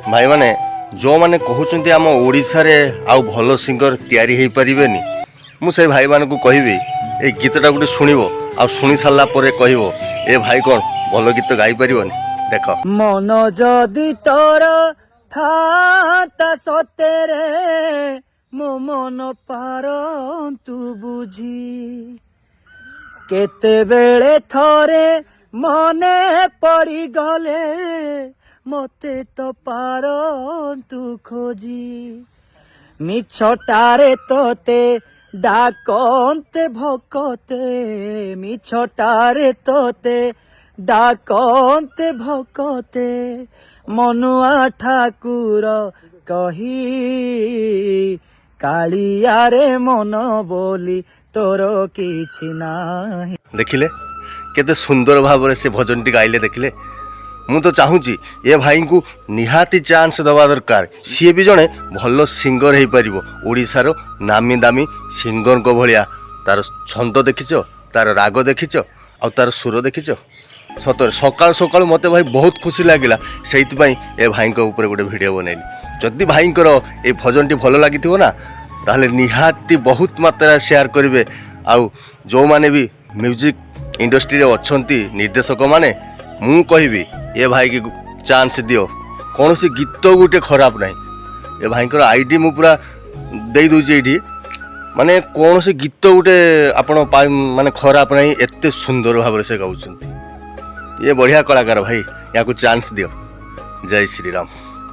भाई माने जो माने कहउचंती आम ओडिसा रे आउ भलो सिंगर तैयारी हेई परिबेनी मु से भाई मान को कहबी ए गीतटा गुटे सुनिबो आ सुनी सारला परे कहबो ए भाई कोन भलो गीत गाई परिबोनी देख मन जदि तोर था सतेरे मो मन पारंतु बुझी केतेबेले थरे मने पड़ी गले मते तो पारंतु खोजी मिछटारे तोते डाकन्ते भकते मिछटारे तोते डाकन्ते भकते मनुआ ठाकुर कही कालियारे मन बोली तोर किछि नाही। देखिले केते सुंदर भाव से भजन टी गाइले देखिले मु तो चाहूँगी ए भाई को निहाती चांस दवा दरकार सी भी जड़े भल सिंगर हो पार ओडिशार नामी दामी सिंगर को भलिया तार छंद देखिच तार राग देखिच आ तार सुर देखिच सतर सकाल सकाल मत भाई बहुत खुशी लगिला से ए भाई ऊपर गोटे वीडियो बनैली जदि भाई ए भजन टी भल लगी ना ताहले निहाती बहुत मात्रा शेयर करेंगे आउ जो माने भी म्यूजिक इंडस्ट्री रे अच्छी निर्देशक माने मु कहबी ए भाई की चांस दियो कौन सी गीत गोटे खराब नहीं ए भाई आईडी मु पूरा दे दूची ये माने कौन सी गीत गोटे आपण माने खराब नहीं एते सुंदर भाव से गाउछंती ये बढ़िया कलाकार भाई या चांस दियो। जय श्री राम।